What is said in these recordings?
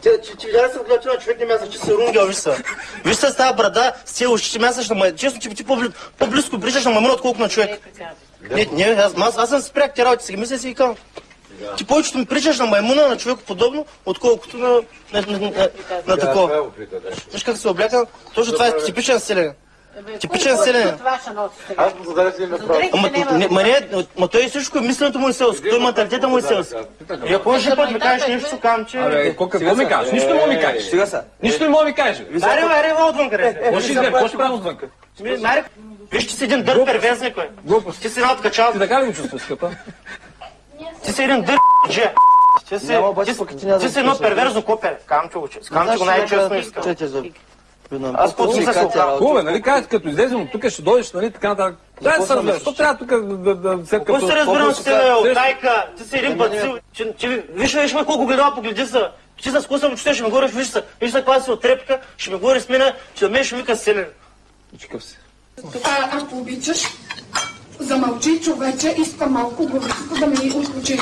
Ти видя ли съм гледача на човек не мясаш, че се рунгел, виж са. Виж са с тази брада, с тези уши, че мясаш на май. Честно, че ти по-близко причаш на маймуна, отколко на човек. Не, аз съм спрях ти работи, сега мисля си и кам. Ти повечето ми причаш на маймуна, на човек подобно, отколкото на такова. Виж как се облякам, точно това е типичен селен. Типичен селен. Аз му зададах си въпрос. Ма той всичко е мисленето му е селско, той менталитета му е селски. И ако още път ми кажеш нещо, кам, че... Абе, какво ми кажеш? Нищо не му ми кажеш. Нищо не му ми кажеш. Аре, отвън къде. Какво ще правим отвънка? Виж, че си един дър первезник, бе. Глупост. Ти си една откачал. Ти така ли го чувстваш, скъпа? Ти си един дър дже. Ти си едно перверзно копер. Камчо го най-честно искам. Аз по-цим се оправя. Хубаве, нали кажете, като излезем от тук ще дойдеш, нали така нататък. Дай да се разбереш, защо трябва тук да след като... Какво се разбирам с тебе, отайка? Ти си един бацил. Виж ме колко гледала погледи са. Ти с коса му чете, ще ме говориш, виж са каква си от трепка, ще ме говори с мене, ще ме ще вика селен. Чикав си. Ако обичаш, замълчи, човече, искам малко главицата да ми отключи.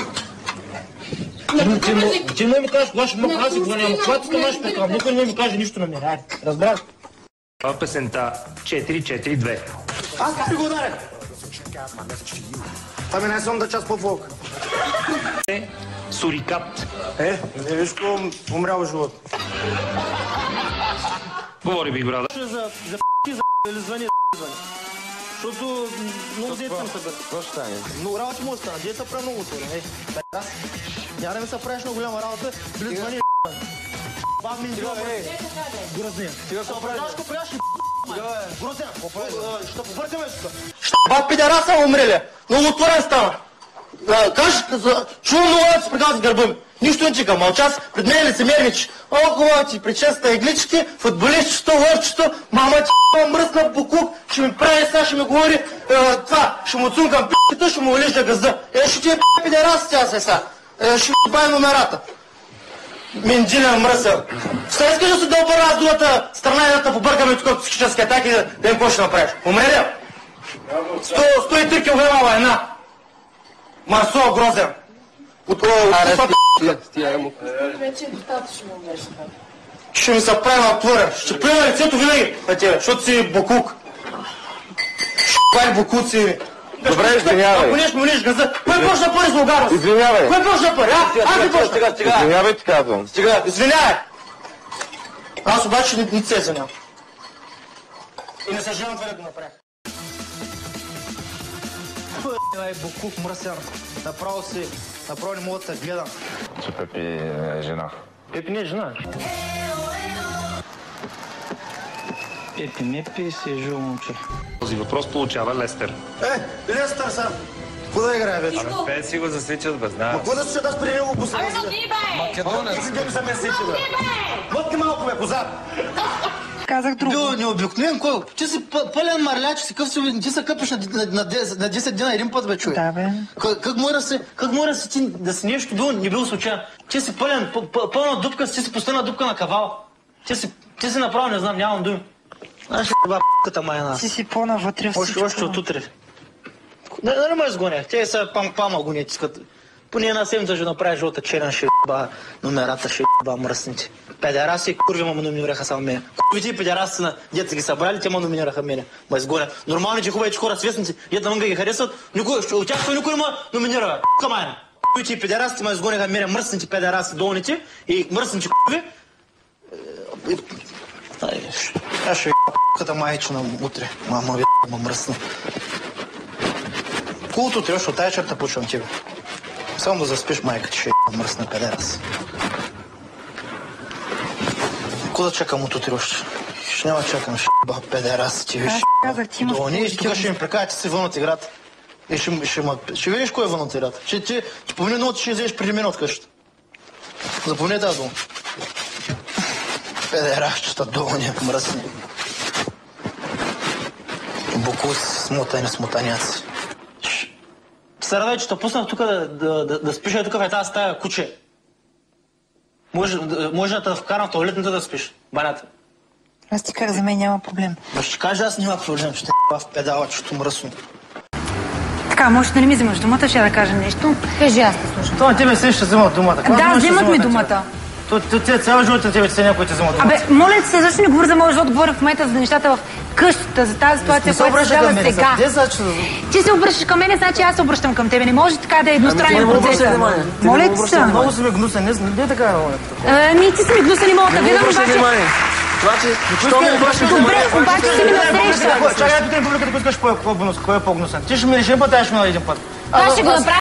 Ти не ми кажеш, кога ще ме прази, кога няма. Когато ти наш пекал, никой не ми каже нищо на мене. Разбрах? Това е песента 4-4-2. Аз как го ударя? Това ми най-сълната част по-волк. Сурикат. Не виж какво умрял живот. Говори, Биг Брада. За или звъни. Защото много деца ми събира. Какво ще стане? Много работи му остана. Деца прави много отворен. Няма да ми се правиш на голяма работа. Били звъни. Бав ми издива. Грозния. Съображашко прияш и Грозния. Ще побъркаме тук. Бав пидераса умрели. Много отворен стана. Кажеш, чувам много да се приказва с гърба ми. Нищо не чека, мълчас, пред мен лицемернич. О, ти причеста иглички, футболистчето, лъвчето, мама ти мръсна буклук, ще ми прави сега, ще ми говори това, ще му цункам пи***та, ще му валижда газда. Ще ти е пидерас тя сега. Ще ми бави номерата. Минджилен мръсъл. Сега искаш да се дълбара аз другата страна и да те побъркаме тук психически атаки да им какво ще направиш. Умре ли? 103 кг война. Марсо грозен. Вече е достатъчно нещо. Ще ми се прави на твъря. Ще плюя лицето винаги на тебе, защото си буклук. Ще прави буклуци. Добре, извинявай. Ако нещо му лиш газа, кой почна първи с Лугарос? Извинявай. Кой почна първи? Аз ли почна? Извинявай, ти казвам. Извинявай. Аз обаче не се извинявам. И не съжалявам това да го направих. Ай, буклук мръсен. Направо не мога да се гледам. Че Пепи е жена. Пепи не е жена. Пепи не пи си е живо момче. Този въпрос получава Лестер. Лестър съм. Какво да играе вече? Те си го засичат, бе, знаеш. Какво да се аз преди него пусна? Македонец. Седем за месече, бе. Мътки малко, бе, козар. Казах друго. Необикновен кой? Ти си пълен марляч, ти се къпиш на 10 дена един път, бе, човек. Да, бе. Как може да си нещо било, не бил случайно? Ти си пълна дупка, ти си пустена дупка на кавал. Ти си направо, не знам, нямам думи. Знаеш ли, ба, п***ката майна? Ти си по-навътре всичко. Още отутре. Не ме изгонях. Те са пам-пама гонят, искат. Поне една седмица ще направи жълта черен, ще ба номерата, ще ба мръсните. Педераси, курви ме номинираха само мене. Курвите и педераси на деца ги събрали, те ме номинираха мене. Ме изгонят. Нормално, че хубавите хора свестници, дета навънка ги харесват, от тях никой не ме номинира. Камайна. Курвите и педерасите ме изгониха мене, мръсните педераси, долните и мръсните курви. Аз ще ката майчина утре. Мама ви мръсна. Култо утре, защото тая черта почвам тебе. Само да заспиш майка, че ще мръсна педерас. Ко да чакам от утре още? Ще няма чакам, ще педерас, ти виж. Аз казах, ти имаш долни и тук ще ми прекарате си вън от играта. И ще видиш кой е вън от играта. Ти помни едно, че ще излезеш преди мен от къщата. Запомни тази дума. Педерасчета, долни, мръсни. Букус, смутаняци. Се радвай, че те пуснах тук да спиш тук в тази стая, куче. Може да те вкарам в туалетната да спиш, банята. Аз ти казах, за мен няма проблем. Ще кажа, аз няма проблем, ще в педала, чето мръсно. Така, може да не ми вземаш думата, ще да кажа нещо. Кажи, аз те слушам. Това на тебе се ще взема думата. Да, вземат ми думата. Те цял живот на тебе, че някой те взема думата. Абе, моля се, защо не говоря за моят живот, говоря в момента за нещата в къщата, за тази ситуация, която се дава сега. Ти се обръщаш към мен, значи аз се обръщам към тебе. Не може така да е едностранен процес. Моля ти се. Много си ми гнусен, не е така. Ми ти си ми гнусен и мога да гледам, обаче... Добре, обаче си ми насреща. Чакай, питам публиката, ако искаш кой е по-гнусен. Ти ще ми реши път, аз ще ми на един път. Това ще го направя